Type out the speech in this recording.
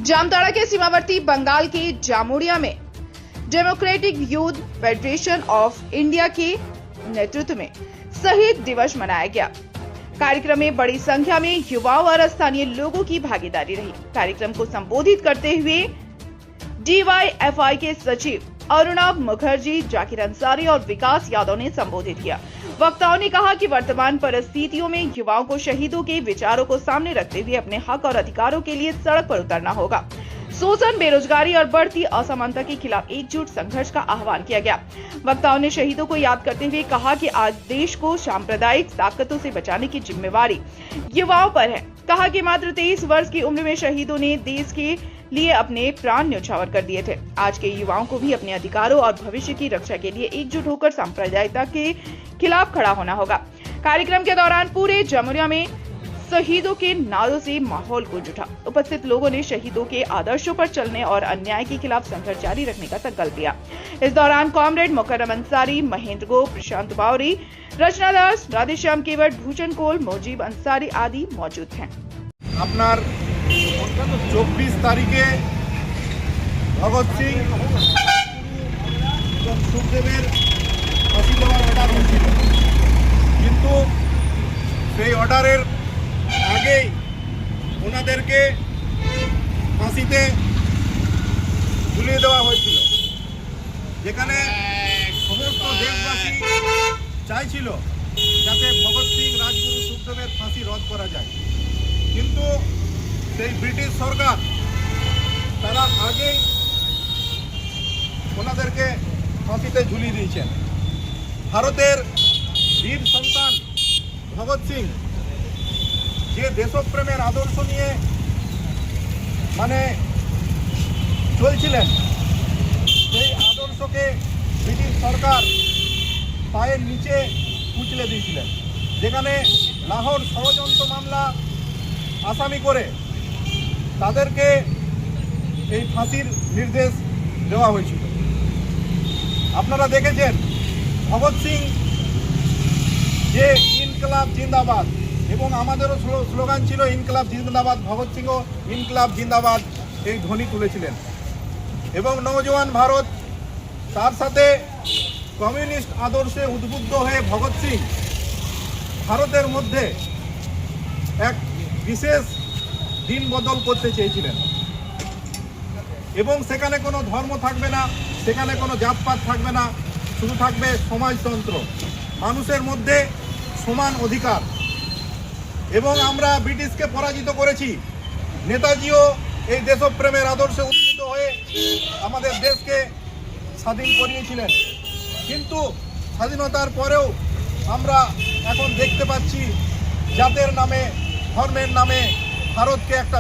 जामताड़ा के सीमावर्ती बंगाल के जामुड़िया में democratic youth federation of India के नेतृत्व में शहीद दिवस मनाया गया। कार्यक्रम में बड़ी संख्या में युवाओं और स्थानीय लोगों की भागीदारी रही। कार्यक्रम को संबोधित करते हुए DYFI के सचिव अरुणाभ मुखर्जी, जाकिर अंसारी और विकास यादव ने संबोधित किया। वक्ताओं ने कहा कि वर्तमान परिस्थितियों में युवाओं को शहीदों के विचारों को सामने रखते हुए अपने हक और अधिकारों के लिए सड़क पर उतरना होगा। शोषण, बेरोजगारी और बढ़ती असमानता के खिलाफ एकजुट संघर्ष का आह्वान किया गया। वक्ताओं ने शहीदों को याद करते हुए कहा कि आज देश को सांप्रदायिक ताकतों से बचाने की जिम्मेवारी युवाओं पर है। कहा कि मात्र 23 वर्ष की उम्र में शहीदों ने देश के लिए अपने प्राण न्यौछावर कर दिए थे। आज के युवाओं को भी अपने अधिकारों और भविष्य की रक्षा के लिए एकजुट होकर सांप्रदायिकता के खिलाफ खड़ा होना होगा। कार्यक्रम के दौरान पूरे जामुरिया में शहीदों के नारों से माहौल गूंज उठा। उपस्थित लोगों ने शहीदों के आदर्शों पर चलने और अन्याय के खिलाफ संघर्ष जारी रखने का संकल्प लिया। इस दौरान कॉमरेड मुकर्रम अंसारी, महेंद्र गो, प्रशांत बावरी, रचना दास, राधेश्याम केवट, भूषण कोल, मुजीब अंसारी आदि मौजूद थे। আপনার 24 তারিখে ভগৎ সিং এবং সুখদেবের ফাঁসি দেওয়ার অর্ডার হয়েছিল, কিন্তু সেই অর্ডারের আগেই ওনাদেরকে ফাঁসিতে ঝুলিয়ে দেওয়া হয়েছিল, যেখানে সমস্ত দেশবাসী চাইছিল যাতে ভগৎ সিং, রাজগুরু, সুখদেবের ফাঁসি রদ করা যায়। কিন্তু সেই ব্রিটিশ সরকার তারা আগেই ওনাদেরকে ফাঁসিতে ঝুলিয়ে দিয়েছেন। ভারতের বীর সন্তান ভগৎ সিং যে দেশপ্রেমের আদর্শ নিয়ে চলছিলেন, সেই আদর্শকে ব্রিটিশ সরকার পায়ের নিচে কুচলে দিয়েছিলেন, যেখানে লাহোর ষড়যন্ত্র মামলা আসামি করে তাদেরকে এই ফাঁসির নির্দেশ দেওয়া হয়েছিল। আপনারা দেখেছেন ভগৎ সিং যে ইনকলাব জিন্দাবাদ, এবং আমাদেরও স্লোগান ছিল ইনকলাব জিন্দাবাদ, ভগৎ সিংও ইনকলাব জিন্দাবাদ এই ধ্বনি তুলেছিলেন। এবং নওজোয়ান ভারত তার সাথে কমিউনিস্ট আদর্শে উদ্বুদ্ধ হয়ে ভগৎ সিং ভারতের মধ্যে এক বিশেষ দিন বদল করতে চেয়েছিলেন, এবং সেখানে কোনো ধর্ম থাকবে না, সেখানে কোনো জাতপাত থাকবে না, শুধু থাকবে সমাজতন্ত্র, মানুষের মধ্যে সমান অধিকার। এবং আমরা ব্রিটিশকে পরাজিত করেছি। নেতাজিও এই দেশপ্রেমের আদর্শে উদ্বুদ্ধ হয়ে আমাদের দেশকে স্বাধীন করিয়েছিলেন। কিন্তু স্বাধীনতার পরেও আমরা এখন দেখতে পাচ্ছি জাতের নামে, ধর্মের নামে ভারতকে একটা